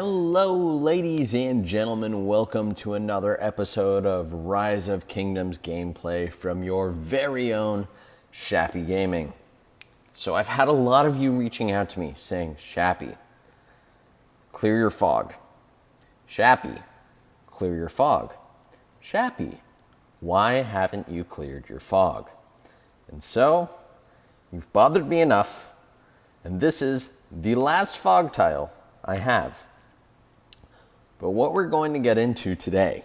Hello, ladies and gentlemen. Welcome to another episode of Rise of Kingdoms gameplay from your very own Shappy Gaming. So I've had a lot of you reaching out to me saying, Shappy, clear your fog. Shappy, clear your fog. Shappy, why haven't you cleared your fog? And so, you've bothered me enough, and this is the last fog tile I have. But what we're going to get into today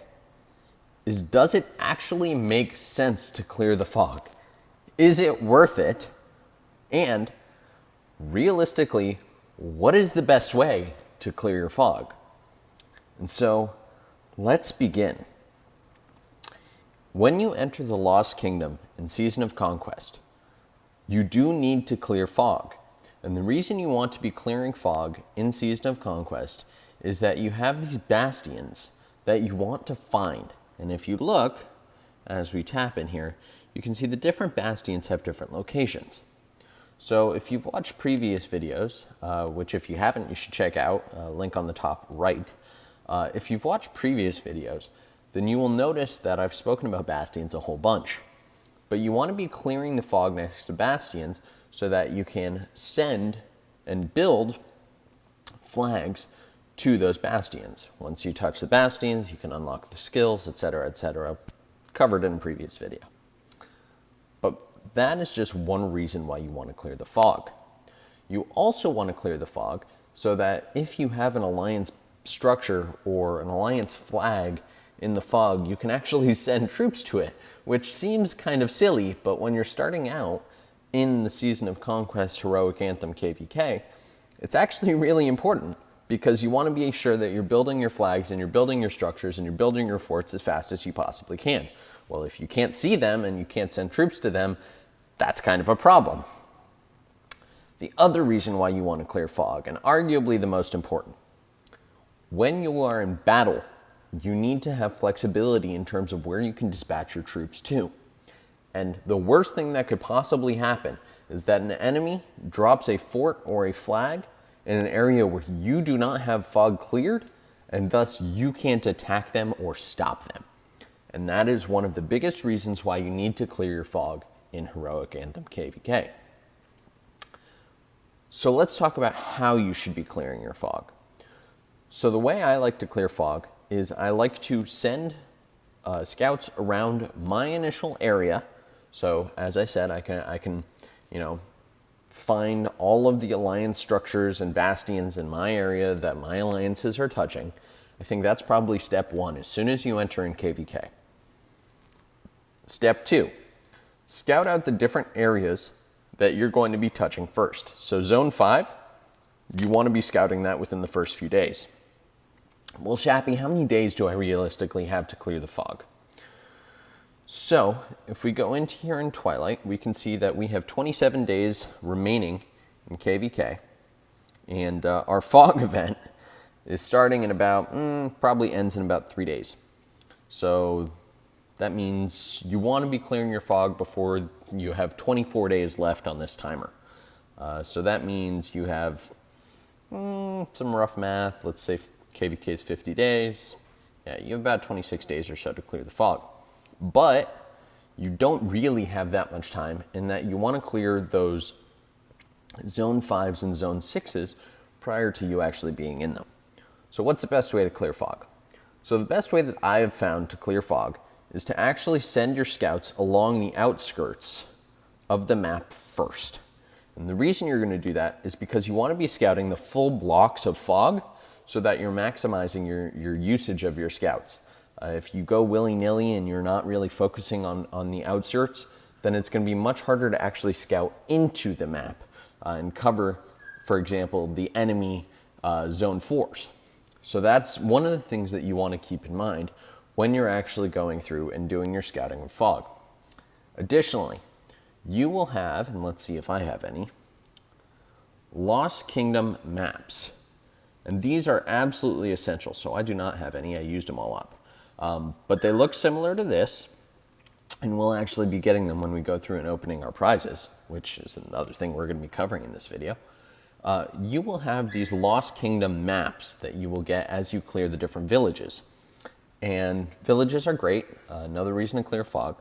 is, does it actually make sense to clear the fog? Is it worth it? And realistically, what is the best way to clear your fog? And so, let's begin. When you enter the Lost Kingdom in Season of Conquest, you do need to clear fog. And the reason you want to be clearing fog in Season of Conquest is that you have these bastions that you want to find. And if you look, as we tap in here, you can see the different bastions have different locations. So if you've watched previous videos, which if you haven't, you should check out, link on the top right. If you've watched previous videos, then you will notice that I've spoken about bastions a whole bunch. But you want to be clearing the fog next to bastions so that you can send and build flags to those bastions. Once you touch the bastions, you can unlock the skills, etc., covered in a previous video. But that is just one reason why you want to clear the fog. You also want to clear the fog so that if you have an alliance structure or an alliance flag in the fog, you can actually send troops to it, which seems kind of silly, but when you're starting out in the Season of Conquest Heroic Anthem KVK, it's actually really important, because you want to be sure that you're building your flags and you're building your structures and you're building your forts as fast as you possibly can. Well, if you can't see them and you can't send troops to them, that's kind of a problem. The other reason why you want to clear fog, and arguably the most important, when you are in battle, you need to have flexibility in terms of where you can dispatch your troops to. And the worst thing that could possibly happen is that an enemy drops a fort or a flag in an area where you do not have fog cleared, and thus you can't attack them or stop them. And that is one of the biggest reasons why you need to clear your fog in Heroic Anthem KVK. So let's talk about how you should be clearing your fog. So the way I like to clear fog is I like to send scouts around my initial area. So as I said, I can find all of the alliance structures and bastions in my area that my alliances are touching. I think that's probably step one as soon as you enter in KVK. Step two, scout out the different areas that you're going to be touching first. So zone 5, you want to be scouting that within the first few days. Well, Shappy, how many days do I realistically have to clear the fog? So, if we go into here in Twilight, we can see that we have 27 days remaining in KVK. And our fog event is starting in about, probably ends in about 3 days. So, that means you want to be clearing your fog before you have 24 days left on this timer. So that means you have some rough math. Let's say KVK is 50 days. Yeah, you have about 26 days or so to clear the fog. But you don't really have that much time, in that you want to clear those zone 5s and zone 6s prior to you actually being in them. So what's the best way to clear fog? So the best way that I have found to clear fog is to actually send your scouts along the outskirts of the map first. And the reason you're going to do that is because you want to be scouting the full blocks of fog so that you're maximizing your usage of your scouts. If you go willy-nilly and you're not really focusing on the outskirts, then it's going to be much harder to actually scout into the map and cover, for example, the enemy zone 4s. So that's one of the things that you want to keep in mind when you're actually going through and doing your scouting of fog. Additionally, you will have, and let's see if I have any, Lost Kingdom maps. And these are absolutely essential. So I do not have any. I used them all up. But they look similar to this, and we'll actually be getting them when we go through and opening our prizes, which is another thing we're going to be covering in this video. you will have these Lost Kingdom maps that you will get as you clear the different villages. And villages are great. Another reason to clear fog.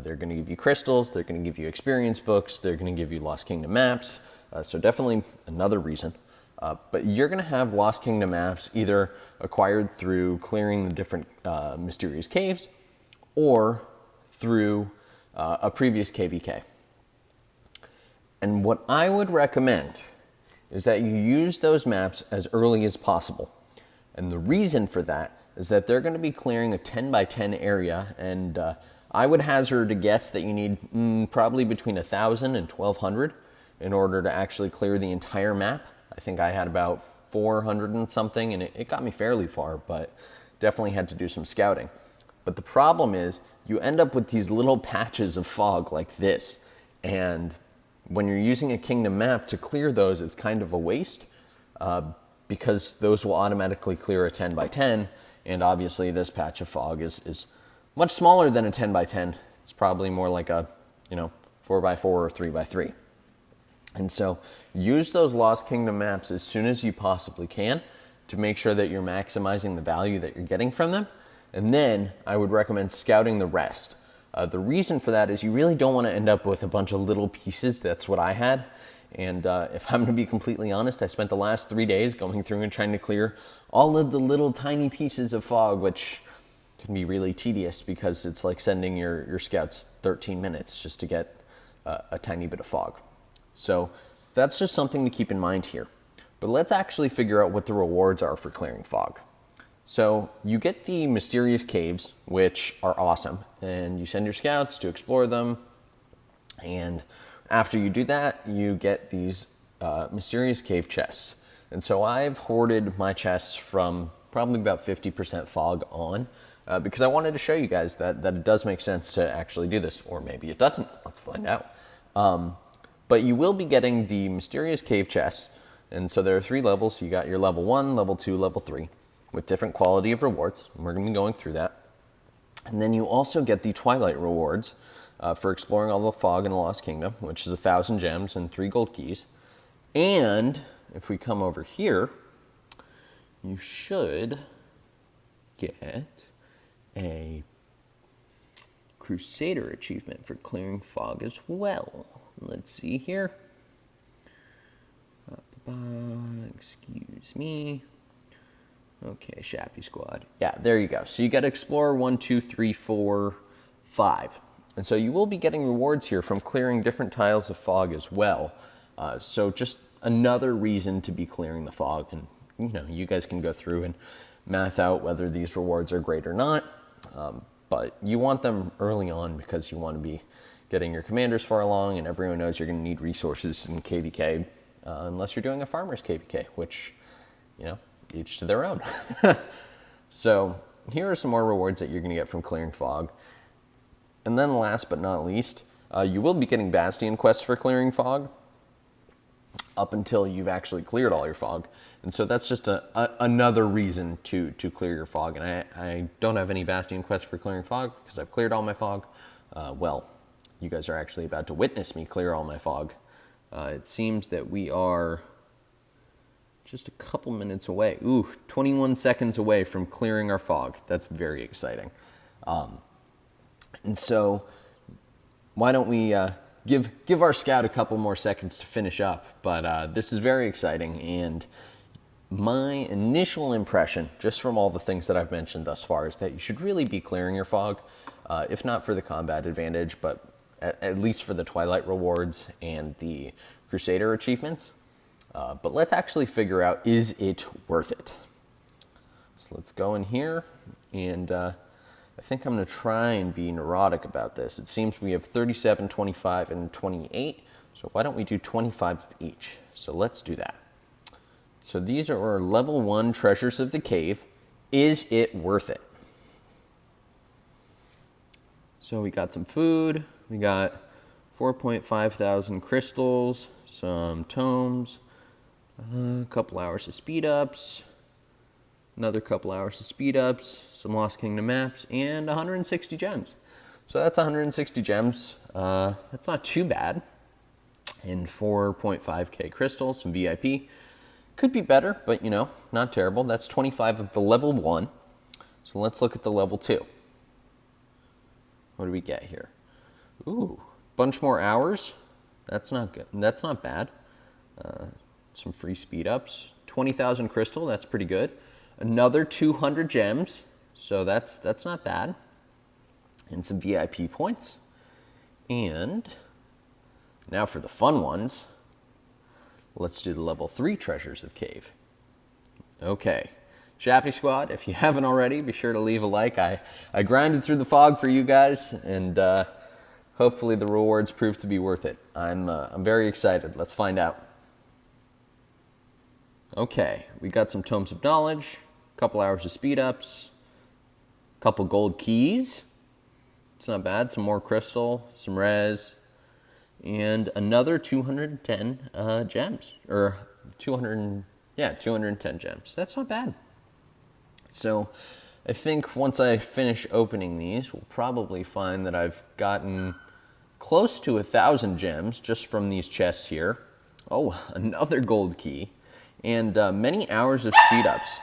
They're going to give you crystals, they're going to give you experience books, they're going to give you Lost Kingdom maps. So definitely another reason. But you're going to have Lost Kingdom maps either acquired through clearing the different mysterious caves or through a previous KVK. And what I would recommend is that you use those maps as early as possible. And the reason for that is that they're going to be clearing a 10 by 10 area, and I would hazard a guess that you need probably between 1,000 and 1,200 in order to actually clear the entire map. I think I had about 400 and something, and it got me fairly far, but definitely had to do some scouting. But the problem is you end up with these little patches of fog like this, and when you're using a kingdom map to clear those, it's kind of a waste because those will automatically clear a 10 by 10, and obviously this patch of fog is much smaller than a 10 by 10. It's probably more like a 4 by 4 or 3 by 3. And so use those Lost Kingdom maps as soon as you possibly can to make sure that you're maximizing the value that you're getting from them. And then I would recommend scouting the rest. The reason for that is you really don't want to end up with a bunch of little pieces. That's what I had. And if I'm going to be completely honest, I spent the last 3 days going through and trying to clear all of the little tiny pieces of fog, which can be really tedious because it's like sending your scouts 13 minutes just to get a tiny bit of fog. So that's just something to keep in mind here. But let's actually figure out what the rewards are for clearing fog. So you get the mysterious caves, which are awesome, and you send your scouts to explore them. And after you do that, you get these mysterious cave chests. And so I've hoarded my chests from probably about 50% fog on because I wanted to show you guys that it does make sense to actually do this, or maybe it doesn't. Let's find out. But you will be getting the mysterious cave chests. And so there are 3 levels. You got your level 1, level 2, level 3 with different quality of rewards. And we're going to be going through that. And then you also get the Twilight rewards for exploring all the fog in the Lost Kingdom, which is 1,000 gems and 3 gold keys. And if we come over here, you should get a Crusader Achievement for clearing fog as well. Let's see here. Excuse me. Okay, Shappy Squad. Yeah, there you go. So you got Explorer 1, 2, 3, 4, 5. And so you will be getting rewards here from clearing different tiles of fog as well. So just another reason to be clearing the fog. And, you guys can go through and math out whether these rewards are great or not. But you want them early on because you want to be getting your commanders far along, and everyone knows you're going to need resources in KVK unless you're doing a farmer's KVK, which, each to their own. So here are some more rewards that you're going to get from clearing fog. And then last but not least, you will be getting Bastion quests for clearing fog up until you've actually cleared all your fog. And so that's just another reason to clear your fog. And I don't have any Bastion quests for clearing fog because I've cleared all my fog. Well, you guys are actually about to witness me clear all my fog. It seems that we are just a couple minutes away. 21 seconds away from clearing our fog. That's very exciting. And so why don't we give our scout a couple more seconds to finish up. But this is very exciting, and my initial impression, just from all the things that I've mentioned thus far, is that you should really be clearing your fog, if not for the combat advantage, but at least for the Twilight rewards and the Crusader achievements. But let's actually figure out, is it worth it? So let's go in here, and I think I'm going to try and be neurotic about this. It seems we have 37, 25, and 28, so why don't we do 25 of each? So let's do that. So these are our level 1 treasures of the cave. Is it worth it? So we got some food, we got 4,500 crystals, some tomes, a couple hours of speed ups, another couple hours of speed ups, some Lost Kingdom maps, and 160 gems. So that's 160 gems. That's not too bad. and 4.5k crystals, some VIP. Could be better, but not terrible. That's 25 of the level 1. So let's look at the level 2. What do we get here? Ooh, bunch more hours. That's not good. That's not bad. Some free speed ups. 20,000 crystal, that's pretty good. Another 200 gems, so that's not bad. And some VIP points. And now for the fun ones, let's do the level 3 treasures of cave. Okay, Shappy Squad, if you haven't already, be sure to leave a like. I grinded through the fog for you guys, and hopefully the rewards prove to be worth it. I'm very excited. Let's find out. Okay, we got some Tomes of Knowledge, a couple hours of speed ups, a couple gold keys. It's not bad. Some more crystal, some res, and another 210 gems, or 210 gems. That's not bad. So I think once I finish opening these, we'll probably find that I've gotten close to 1,000 gems just from these chests here. Oh, another gold key, and many hours of speed ups.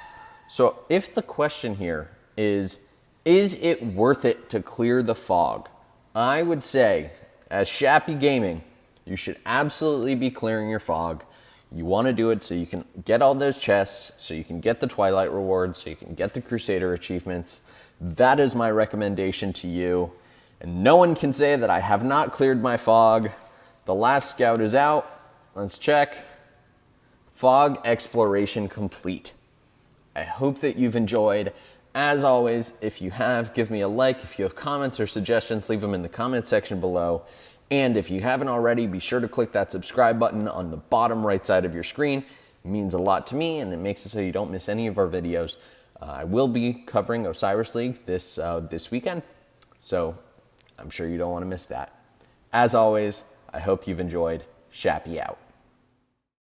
So if the question here is it worth it to clear the fog? I would say, as Shappy Gaming, you should absolutely be clearing your fog. You want to do it so you can get all those chests, so you can get the Twilight rewards, so you can get the Crusader achievements. That is my recommendation to you. And no one can say that I have not cleared my fog. The last scout is out. Let's check. Fog exploration complete. I hope that you've enjoyed. As always, if you have, give me a like. If you have comments or suggestions, leave them in the comment section below. And if you haven't already, be sure to click that subscribe button on the bottom right side of your screen. It means a lot to me, and it makes it so you don't miss any of our videos. I will be covering Osiris League this weekend, so I'm sure you don't want to miss that. As always, I hope you've enjoyed. Shappy out.